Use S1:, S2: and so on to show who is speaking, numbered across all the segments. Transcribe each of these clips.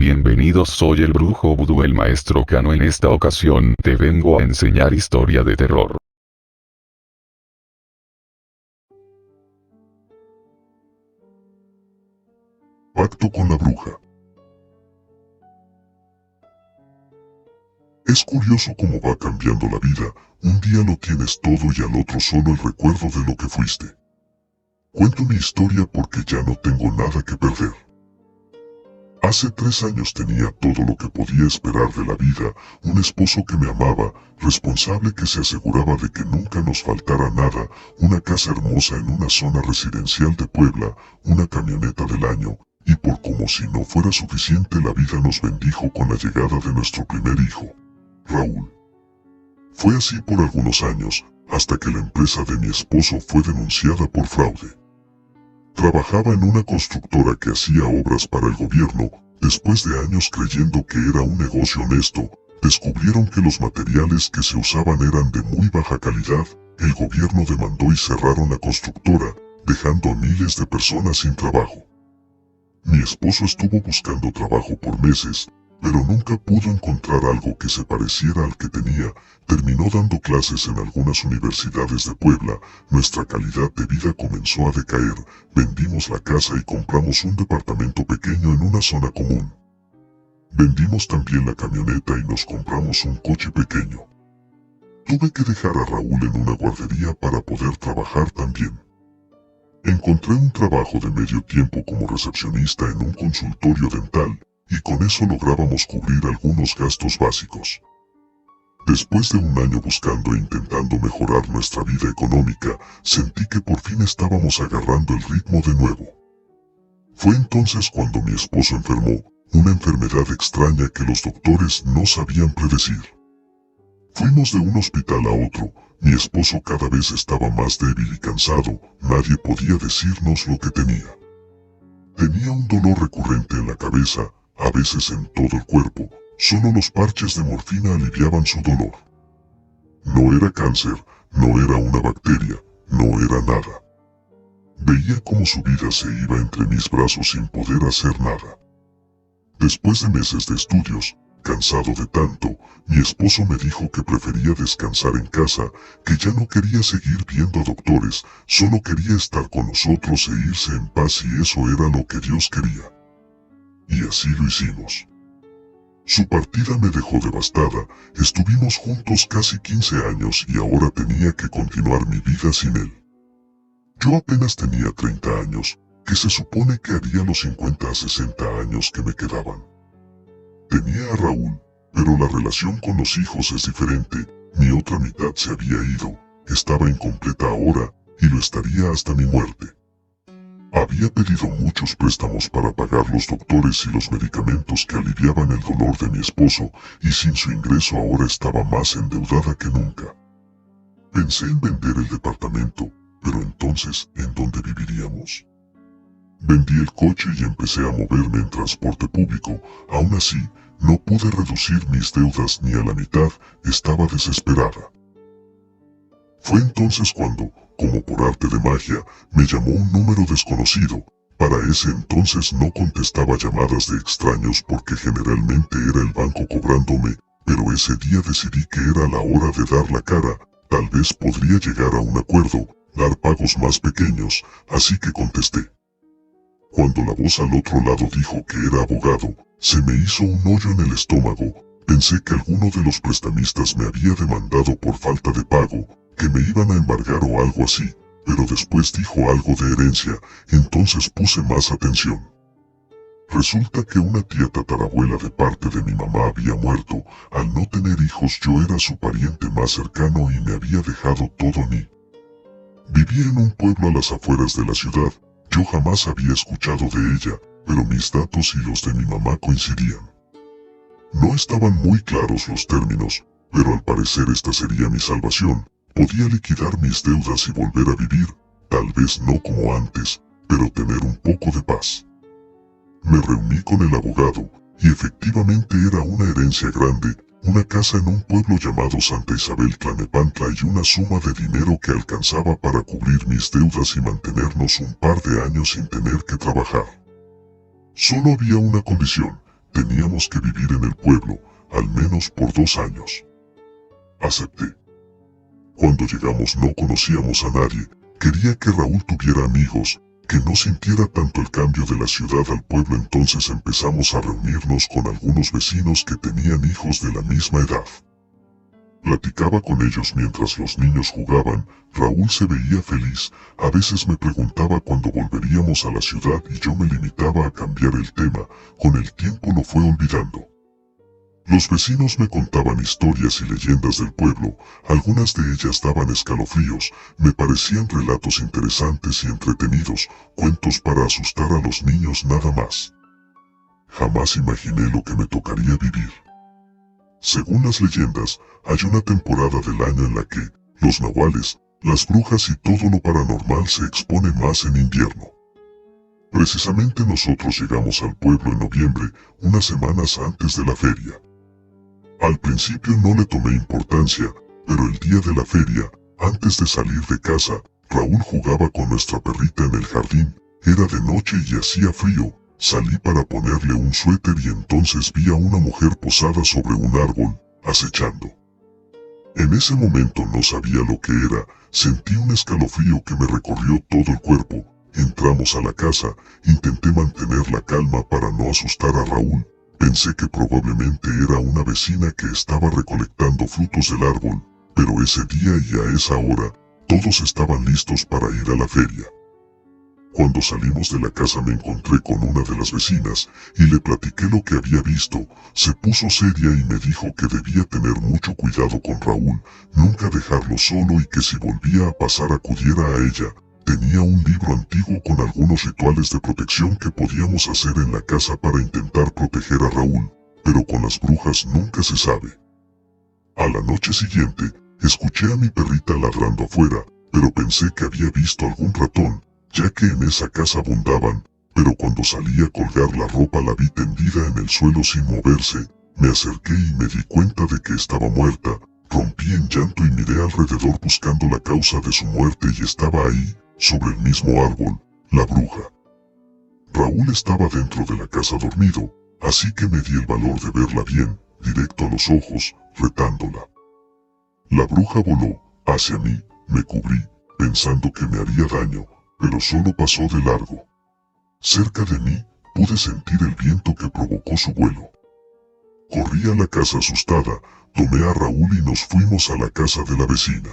S1: Bienvenidos, soy el brujo vudú, el maestro Cano. En esta ocasión te vengo a enseñar historia de terror.
S2: Pacto con la bruja. Es curioso cómo va cambiando la vida. Un día lo tienes todo y al otro solo el recuerdo de lo que fuiste. Cuento mi historia porque ya no tengo nada que perder. Hace 3 años tenía todo lo que podía esperar de la vida, un esposo que me amaba, responsable que se aseguraba de que nunca nos faltara nada, una casa hermosa en una zona residencial de Puebla, una camioneta del año, y por como si no fuera suficiente la vida nos bendijo con la llegada de nuestro primer hijo, Raúl. Fue así por algunos años, hasta que la empresa de mi esposo fue denunciada por fraude. Trabajaba en una constructora que hacía obras para el gobierno. Después de años creyendo que era un negocio honesto, descubrieron que los materiales que se usaban eran de muy baja calidad. El gobierno demandó y cerraron la constructora, dejando a miles de personas sin trabajo. Mi esposo estuvo buscando trabajo por meses, pero nunca pudo encontrar algo que se pareciera al que tenía. Terminó dando clases en algunas universidades de Puebla. Nuestra calidad de vida comenzó a decaer. Vendimos la casa y compramos un departamento pequeño en una zona común. Vendimos también la camioneta y nos compramos un coche pequeño. Tuve que dejar a Raúl en una guardería para poder trabajar también. Encontré un trabajo de medio tiempo como recepcionista en un consultorio dental, y con eso lográbamos cubrir algunos gastos básicos. Después de un año buscando e intentando mejorar nuestra vida económica, sentí que por fin estábamos agarrando el ritmo de nuevo. Fue entonces cuando mi esposo enfermó, una enfermedad extraña que los doctores no sabían predecir. Fuimos de un hospital a otro. Mi esposo cada vez estaba más débil y cansado. Nadie podía decirnos lo que tenía. Tenía un dolor recurrente en la cabeza, a veces en todo el cuerpo. Solo los parches de morfina aliviaban su dolor. No era cáncer, no era una bacteria, no era nada. Veía cómo su vida se iba entre mis brazos sin poder hacer nada. Después de meses de estudios, cansado de tanto, mi esposo me dijo que prefería descansar en casa, que ya no quería seguir viendo a doctores, solo quería estar con nosotros e irse en paz, y eso era lo que Dios quería. Y así lo hicimos. Su partida me dejó devastada. Estuvimos juntos casi 15 años y ahora tenía que continuar mi vida sin él. Yo apenas tenía 30 años, que se supone que haría los 50 a 60 años que me quedaban. Tenía a Raúl, pero la relación con los hijos es diferente. Mi otra mitad se había ido, estaba incompleta ahora, y lo estaría hasta mi muerte. Había pedido muchos préstamos para pagar los doctores y los medicamentos que aliviaban el dolor de mi esposo, y sin su ingreso ahora estaba más endeudada que nunca. Pensé en vender el departamento, pero entonces, ¿en dónde viviríamos? Vendí el coche y empecé a moverme en transporte público. Aún así, no pude reducir mis deudas ni a la mitad. Estaba desesperada. Fue entonces cuando, como por arte de magia, me llamó un número desconocido. Para ese entonces no contestaba llamadas de extraños porque generalmente era el banco cobrándome, pero ese día decidí que era la hora de dar la cara. Tal vez podría llegar a un acuerdo, dar pagos más pequeños, así que contesté. Cuando la voz al otro lado dijo que era abogado, se me hizo un hoyo en el estómago. Pensé que alguno de los prestamistas me había demandado por falta de pago, que me iban a embargar o algo así, pero después dijo algo de herencia, entonces puse más atención. Resulta que una tía tatarabuela de parte de mi mamá había muerto. Al no tener hijos yo era su pariente más cercano y me había dejado todo a mí. Vivía en un pueblo a las afueras de la ciudad. Yo jamás había escuchado de ella, pero mis datos y los de mi mamá coincidían. No estaban muy claros los términos, pero al parecer esta sería mi salvación. Podía liquidar mis deudas y volver a vivir, tal vez no como antes, pero tener un poco de paz. Me reuní con el abogado, y efectivamente era una herencia grande, una casa en un pueblo llamado Santa Isabel Tlanepantla y una suma de dinero que alcanzaba para cubrir mis deudas y mantenernos un par de años sin tener que trabajar. Solo había una condición: teníamos que vivir en el pueblo, al menos por 2 años. Acepté. Cuando llegamos no conocíamos a nadie, quería que Raúl tuviera amigos, que no sintiera tanto el cambio de la ciudad al pueblo. Entonces empezamos a reunirnos con algunos vecinos que tenían hijos de la misma edad. Platicaba con ellos mientras los niños jugaban. Raúl se veía feliz, a veces me preguntaba cuándo volveríamos a la ciudad y yo me limitaba a cambiar el tema. Con el tiempo lo fue olvidando. Los vecinos me contaban historias y leyendas del pueblo, algunas de ellas daban escalofríos, me parecían relatos interesantes y entretenidos, cuentos para asustar a los niños nada más. Jamás imaginé lo que me tocaría vivir. Según las leyendas, hay una temporada del año en la que los nahuales, las brujas y todo lo paranormal se expone más en invierno. Precisamente nosotros llegamos al pueblo en noviembre, unas semanas antes de la feria. Al principio no le tomé importancia, pero el día de la feria, antes de salir de casa, Raúl jugaba con nuestra perrita en el jardín. Era de noche y hacía frío. Salí para ponerle un suéter y entonces vi a una mujer posada sobre un árbol, acechando. En ese momento no sabía lo que era, sentí un escalofrío que me recorrió todo el cuerpo. Entramos a la casa, intenté mantener la calma para no asustar a Raúl. Pensé que probablemente era una vecina que estaba recolectando frutos del árbol, pero ese día y a esa hora, todos estaban listos para ir a la feria. Cuando salimos de la casa me encontré con una de las vecinas, y le platiqué lo que había visto. Se puso seria y me dijo que debía tener mucho cuidado con Raúl, nunca dejarlo solo y que si volvía a pasar acudiera a ella. Tenía un libro antiguo con algunos rituales de protección que podíamos hacer en la casa para intentar proteger a Raúl, pero con las brujas nunca se sabe. A la noche siguiente, escuché a mi perrita ladrando afuera, pero pensé que había visto algún ratón, ya que en esa casa abundaban, pero cuando salí a colgar la ropa la vi tendida en el suelo sin moverse. Me acerqué y me di cuenta de que estaba muerta. Rompí en llanto y miré alrededor buscando la causa de su muerte y estaba ahí, sobre el mismo árbol, la bruja. Raúl estaba dentro de la casa dormido, así que me di el valor de verla bien, directo a los ojos, retándola. La bruja voló hacia mí, me cubrí, pensando que me haría daño, pero solo pasó de largo. Cerca de mí, pude sentir el viento que provocó su vuelo. Corrí a la casa asustada, tomé a Raúl y nos fuimos a la casa de la vecina.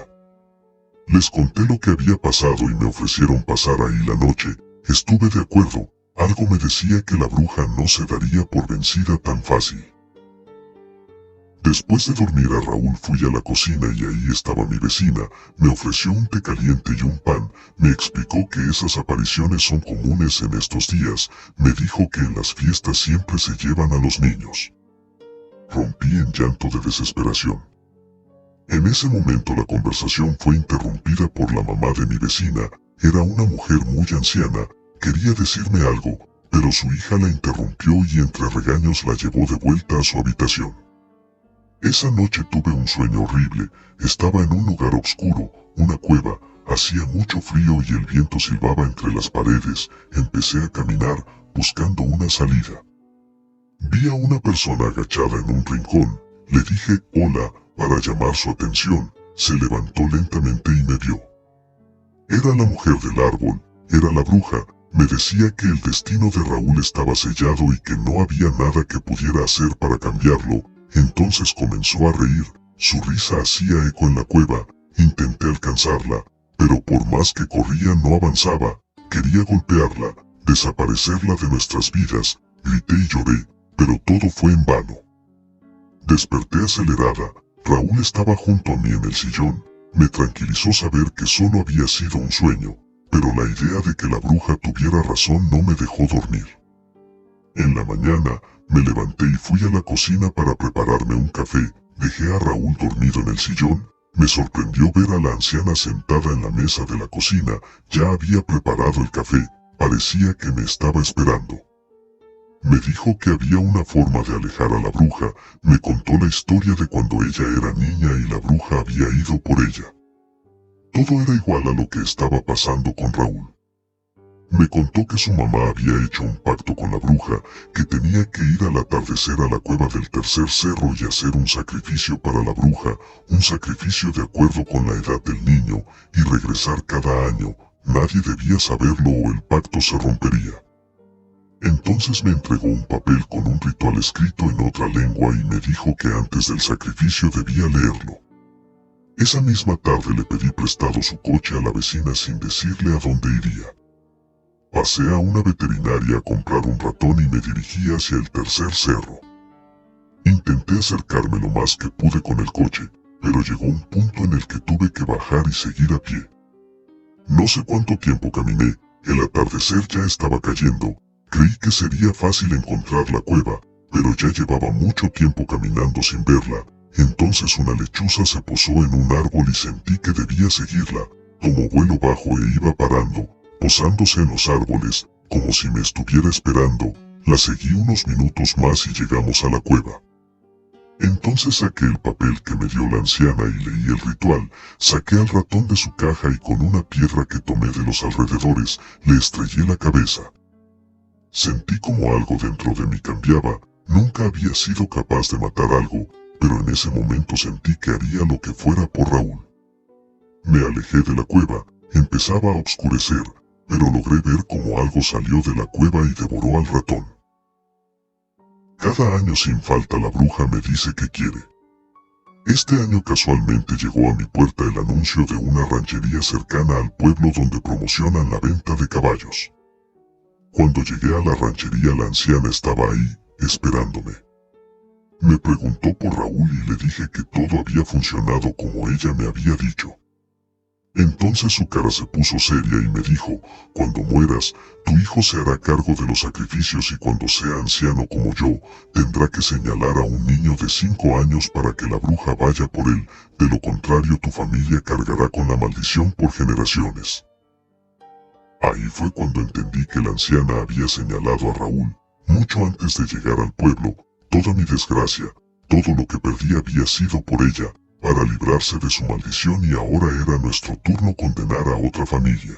S2: Les conté lo que había pasado y me ofrecieron pasar ahí la noche. Estuve de acuerdo, algo me decía que la bruja no se daría por vencida tan fácil. Después de dormir a Raúl fui a la cocina y ahí estaba mi vecina, me ofreció un té caliente y un pan, me explicó que esas apariciones son comunes en estos días, me dijo que en las fiestas siempre se llevan a los niños. Rompí en llanto de desesperación. En ese momento la conversación fue interrumpida por la mamá de mi vecina, era una mujer muy anciana, quería decirme algo, pero su hija la interrumpió y entre regaños la llevó de vuelta a su habitación. Esa noche tuve un sueño horrible, estaba en un lugar oscuro, una cueva, hacía mucho frío y el viento silbaba entre las paredes, empecé a caminar, buscando una salida. Vi a una persona agachada en un rincón, le dije hola, para llamar su atención, se levantó lentamente y me vio. Era la mujer del árbol, era la bruja, me decía que el destino de Raúl estaba sellado y que no había nada que pudiera hacer para cambiarlo. Entonces comenzó a reír, su risa hacía eco en la cueva, intenté alcanzarla, pero por más que corría no avanzaba, quería golpearla, desaparecerla de nuestras vidas, grité y lloré, pero todo fue en vano. Desperté acelerada, Raúl estaba junto a mí en el sillón, me tranquilizó saber que solo había sido un sueño, pero la idea de que la bruja tuviera razón no me dejó dormir. En la mañana, me levanté y fui a la cocina para prepararme un café, dejé a Raúl dormido en el sillón, me sorprendió ver a la anciana sentada en la mesa de la cocina, ya había preparado el café, parecía que me estaba esperando. Me dijo que había una forma de alejar a la bruja, me contó la historia de cuando ella era niña y la bruja había ido por ella. Todo era igual a lo que estaba pasando con Raúl. Me contó que su mamá había hecho un pacto con la bruja, que tenía que ir al atardecer a la cueva del tercer cerro y hacer un sacrificio para la bruja, un sacrificio de acuerdo con la edad del niño, y regresar cada año. Nadie debía saberlo o el pacto se rompería. Entonces me entregó un papel con un ritual escrito en otra lengua y me dijo que antes del sacrificio debía leerlo. Esa misma tarde le pedí prestado su coche a la vecina sin decirle a dónde iría. Pasé a una veterinaria a comprar un ratón y me dirigí hacia el tercer cerro. Intenté acercarme lo más que pude con el coche, pero llegó un punto en el que tuve que bajar y seguir a pie. No sé cuánto tiempo caminé, el atardecer ya estaba cayendo, creí que sería fácil encontrar la cueva, pero ya llevaba mucho tiempo caminando sin verla, entonces una lechuza se posó en un árbol y sentí que debía seguirla, tomó vuelo bajo e iba parando, posándose en los árboles, como si me estuviera esperando. La seguí unos minutos más y llegamos a la cueva. Entonces saqué el papel que me dio la anciana y leí el ritual, saqué al ratón de su caja y con una piedra que tomé de los alrededores, le estrellé la cabeza. Sentí como algo dentro de mí cambiaba, nunca había sido capaz de matar algo, pero en ese momento sentí que haría lo que fuera por Raúl. Me alejé de la cueva, empezaba a oscurecer, pero logré ver cómo algo salió de la cueva y devoró al ratón. Cada año sin falta la bruja me dice que quiere. Este año casualmente llegó a mi puerta el anuncio de una ranchería cercana al pueblo donde promocionan la venta de caballos. Cuando llegué a la ranchería la anciana estaba ahí, esperándome. Me preguntó por Raúl y le dije que todo había funcionado como ella me había dicho. Entonces su cara se puso seria y me dijo, cuando mueras, tu hijo se hará cargo de los sacrificios y cuando sea anciano como yo, tendrá que señalar a un niño de 5 años para que la bruja vaya por él, de lo contrario tu familia cargará con la maldición por generaciones. Ahí fue cuando entendí que la anciana había señalado a Raúl, mucho antes de llegar al pueblo, toda mi desgracia, todo lo que perdí había sido por ella, para librarse de su maldición y ahora era nuestro turno condenar a otra familia.